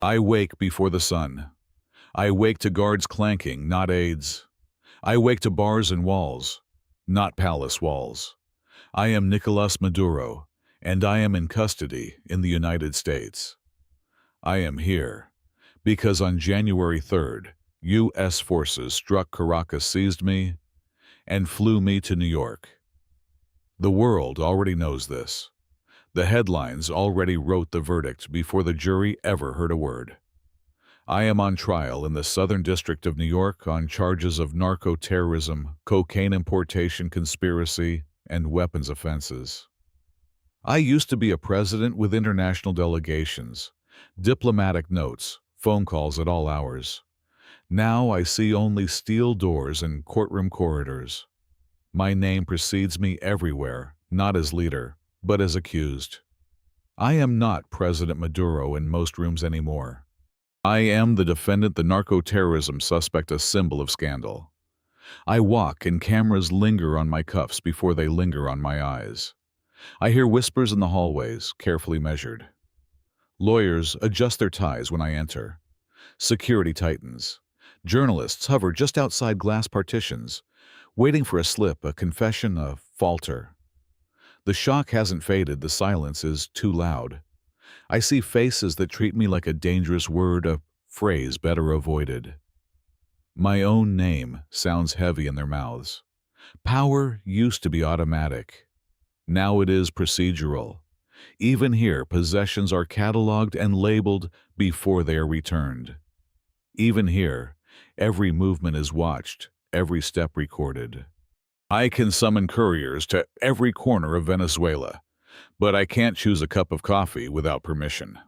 I wake before the sun. I wake to guards clanking, not aids. I wake to bars and walls, not palace walls. I am Nicolás Maduro, and I am in custody in the United States. I am here because on January 3rd, U.S. forces struck Caracas, seized me, and flew me to New York. The world already knows this. The headlines already wrote the verdict before the jury ever heard a word. I am on trial in the Southern District of New York on charges of narco-terrorism, cocaine importation conspiracy, and weapons offenses. I used to be a president with international delegations, diplomatic notes, phone calls at all hours. Now I see only steel doors and courtroom corridors. My name precedes me everywhere, not as leader, but as accused. I am not President Maduro in most rooms anymore. I am the defendant, the narco-terrorism suspect, a symbol of scandal. I walk and cameras linger on my cuffs before they linger on my eyes. I hear whispers in the hallways, carefully measured. Lawyers adjust their ties when I enter. Security tightens. Journalists hover just outside glass partitions, waiting for a slip, a confession, a falter. The shock hasn't faded, the silence is too loud. I see faces that treat me like a dangerous word, a phrase better avoided. My own name sounds heavy in their mouths. Power used to be automatic. Now it is procedural. Even here, possessions are cataloged and labeled before they are returned. Even here, every movement is watched, every step recorded. I can summon couriers to every corner of Venezuela, but I can't choose a cup of coffee without permission.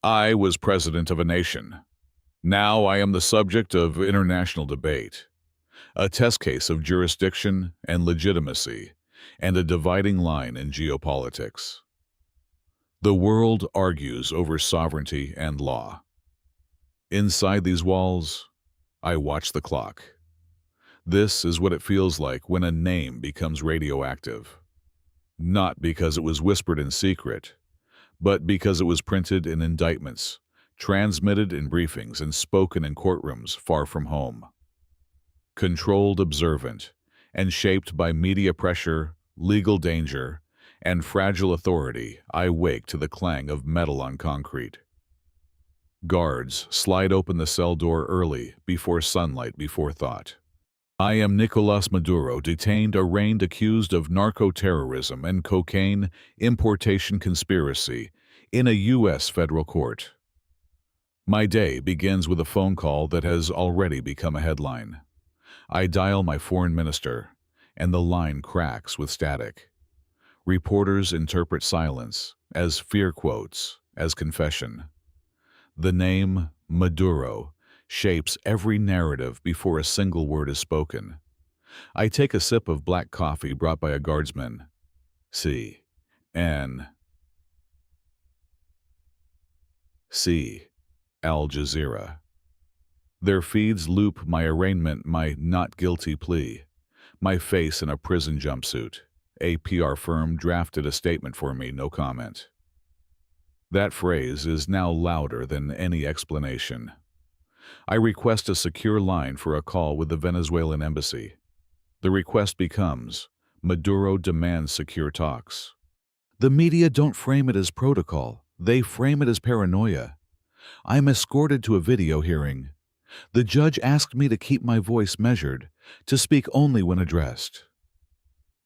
I was president of a nation. Now I am the subject of international debate, a test case of jurisdiction and legitimacy, and a dividing line in geopolitics. The world argues over sovereignty and law. Inside these walls, I watch the clock. This is what it feels like when a name becomes radioactive. Not because it was whispered in secret, but because it was printed in indictments, transmitted in briefings, and spoken in courtrooms far from home. Controlled, observant, and shaped by media pressure, legal danger, and fragile authority, I wake to the clang of metal on concrete. Guards slide open the cell door early, before sunlight, before thought. I am Nicolás Maduro, detained, arraigned, accused of narco-terrorism and cocaine importation conspiracy in a U.S. federal court. My day begins with a phone call that has already become a headline. I dial my foreign minister, and the line cracks with static. Reporters interpret silence as fear quotes, as confession. The name Maduro shapes every narrative before a single word is spoken. I take a sip of black coffee brought by a guardsman. C.N. Al Jazeera. Their feeds loop my arraignment, my not guilty plea, my face in a prison jumpsuit. A PR firm drafted a statement for me, no comment. That phrase is now louder than any explanation. I request a secure line for a call with the Venezuelan embassy. The request becomes, Maduro demands secure talks. The media don't frame it as protocol. They frame it as paranoia. I'm escorted to a video hearing. The judge asked me to keep my voice measured, to speak only when addressed.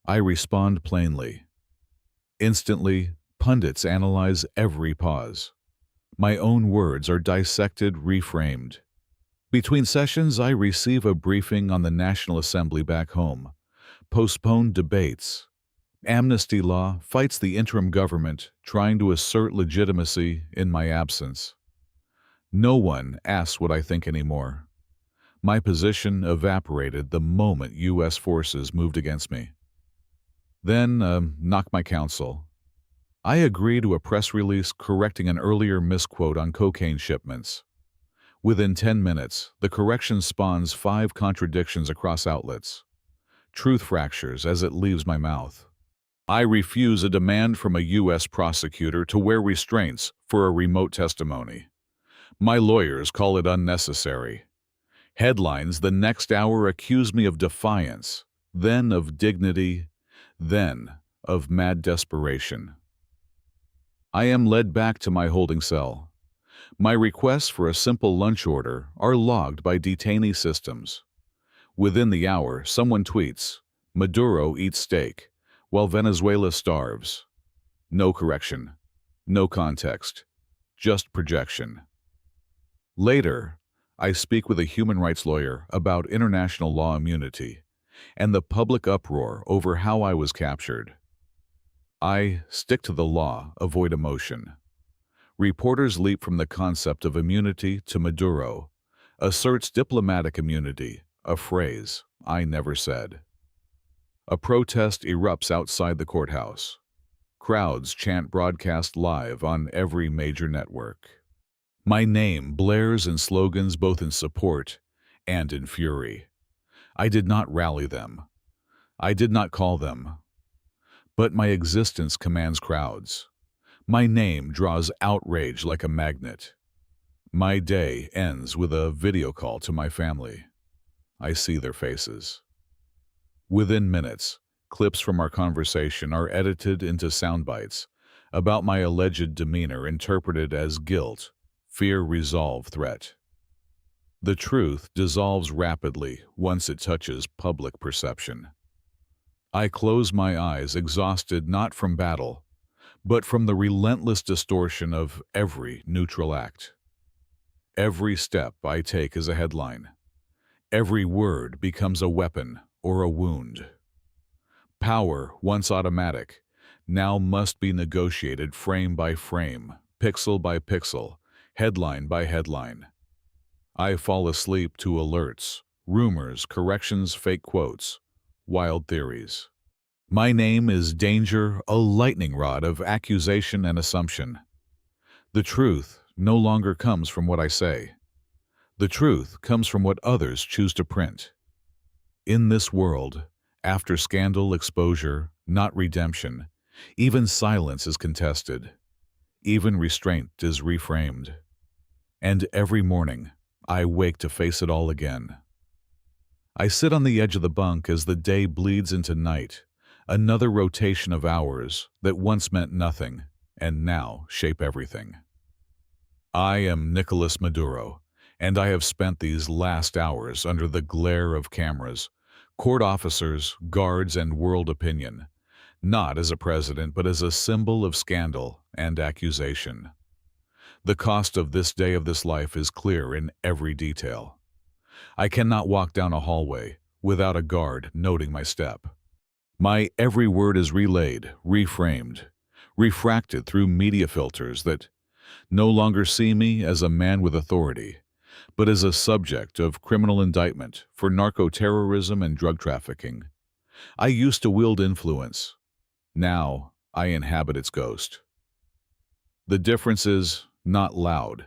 I respond plainly. Instantly, pundits analyze every pause. My own words are dissected, reframed. Between sessions, I receive a briefing on the National Assembly back home. Postponed debates. Amnesty law fights the interim government, trying to assert legitimacy in my absence. No one asks what I think anymore. My position evaporated the moment U.S. forces moved against me. Then, knock my counsel. I agree to a press release correcting an earlier misquote on cocaine shipments. Within 10 minutes, the correction spawns 5 contradictions across outlets. Truth fractures as it leaves my mouth. I refuse a demand from a U.S. prosecutor to wear restraints for a remote testimony. My lawyers call it unnecessary. Headlines the next hour accuse me of defiance, then of dignity, then of mad desperation. I am led back to my holding cell. My requests for a simple lunch order are logged by detainee systems. Within the hour, someone tweets, "Maduro eats steak, while Venezuela starves." No correction, no context, just projection. Later, I speak with a human rights lawyer about international law immunity and the public uproar over how I was captured. I stick to the law, avoid emotion. Reporters leap from the concept of immunity to Maduro, asserts diplomatic immunity, a phrase I never said. A protest erupts outside the courthouse. Crowds chant broadcast live on every major network. My name blares in slogans both in support and in fury. I did not rally them. I did not call them. But my existence commands crowds. My name draws outrage like a magnet. My day ends with a video call to my family. I see their faces. Within minutes, clips from our conversation are edited into sound bites about my alleged demeanor interpreted as guilt, fear, resolve, threat. The truth dissolves rapidly once it touches public perception. I close my eyes, exhausted not from battle, but from the relentless distortion of every neutral act. Every step I take is a headline. Every word becomes a weapon or a wound. Power, once automatic, now must be negotiated frame by frame, pixel by pixel, headline by headline. I fall asleep to alerts, rumors, corrections, fake quotes, wild theories. My name is danger, a lightning rod of accusation and assumption. The truth no longer comes from what I say. The truth comes from what others choose to print. In this world, after scandal, exposure, not redemption, even silence is contested. Even restraint is reframed. And every morning, I wake to face it all again. I sit on the edge of the bunk as the day bleeds into night, another rotation of hours that once meant nothing and now shape everything. I am Nicolás Maduro, and I have spent these last hours under the glare of cameras, court officers, guards, and world opinion, not as a president but as a symbol of scandal and accusation. The cost of this day of this life is clear in every detail. I cannot walk down a hallway without a guard noting my step. My every word is relayed, reframed, refracted through media filters that no longer see me as a man with authority, but as a subject of criminal indictment for narco-terrorism and drug trafficking. I used to wield influence. Now I inhabit its ghost. The difference is not loud.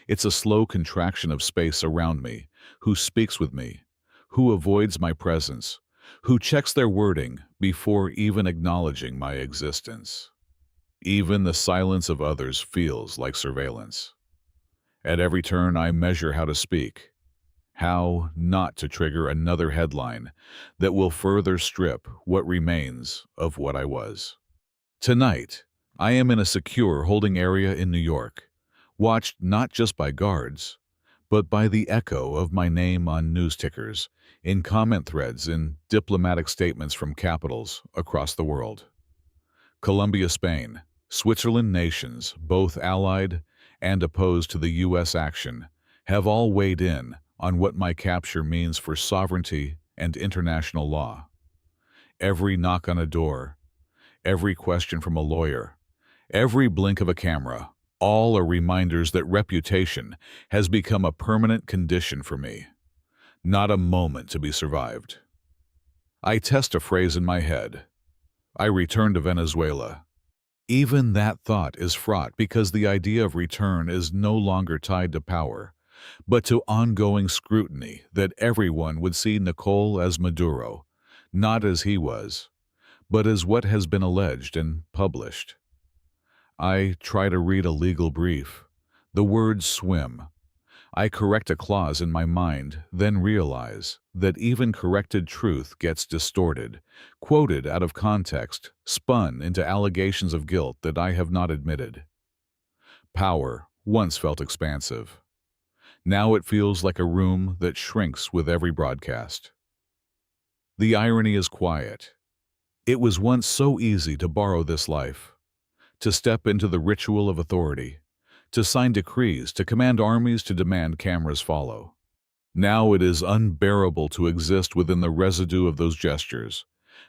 It's a slow contraction of space around me, who speaks with me, who avoids my presence, who checks their wording before even acknowledging my existence. Even the silence of others feels like surveillance. At every turn, I measure how to speak, how not to trigger another headline that will further strip what remains of what I was. Tonight, I am in a secure holding area in New York, watched not just by guards, but by the echo of my name on news tickers, in comment threads, in diplomatic statements from capitals across the world. Colombia, Spain, Switzerland, nations, both allied and opposed to the U.S. action, have all weighed in on what my capture means for sovereignty and international law. Every knock on a door, every question from a lawyer, every blink of a camera, all are reminders that reputation has become a permanent condition for me, not a moment to be survived. I test a phrase in my head. I return to Venezuela. Even that thought is fraught because the idea of return is no longer tied to power, but to ongoing scrutiny that everyone would see Nicole as Maduro, not as he was, but as what has been alleged and published. I try to read a legal brief, The words swim. I correct a clause in my mind, then realize that even corrected truth gets distorted, quoted out of context, spun into allegations of guilt that I have not admitted. Power once felt expansive. Now it feels like a room that shrinks with every broadcast. The irony is quiet. It was once so easy to borrow this life, to step into the ritual of authority, to sign decrees, to command armies, to demand cameras follow. Now it is unbearable to exist within the residue of those gestures,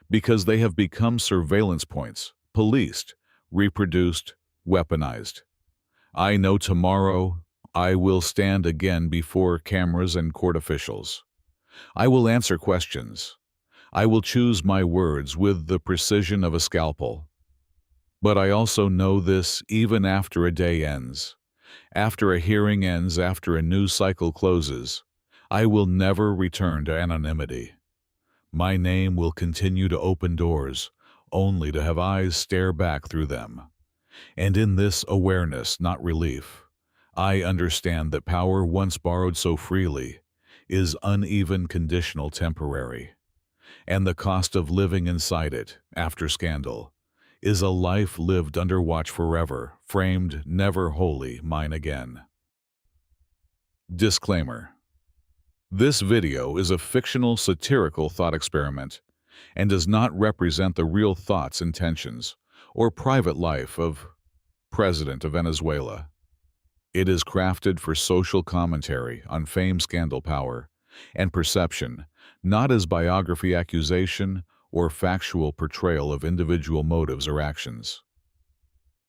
because they have become surveillance points, policed, reproduced, weaponized. I know tomorrow I will stand again before cameras and court officials. I will answer questions. I will choose my words with the precision of a scalpel. But I also know this even after a day ends, after a hearing ends, after a news cycle closes, I will never return to anonymity. My name will continue to open doors, only to have eyes stare back through them. And in this awareness, not relief, I understand that power once borrowed so freely is uneven, conditional, temporary. And the cost of living inside it, after scandal, is a life lived under watch forever, framed never wholly mine again. Disclaimer. This video is a fictional, satirical thought experiment and does not represent the real thoughts, intentions, or private life of President of Venezuela. It is crafted for social commentary on fame, scandal, power, and perception, not as biography, accusation, or factual portrayal of individual motives or actions.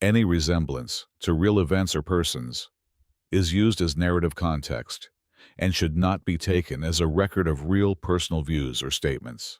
Any resemblance to real events or persons is used as narrative context and should not be taken as a record of real personal views or statements.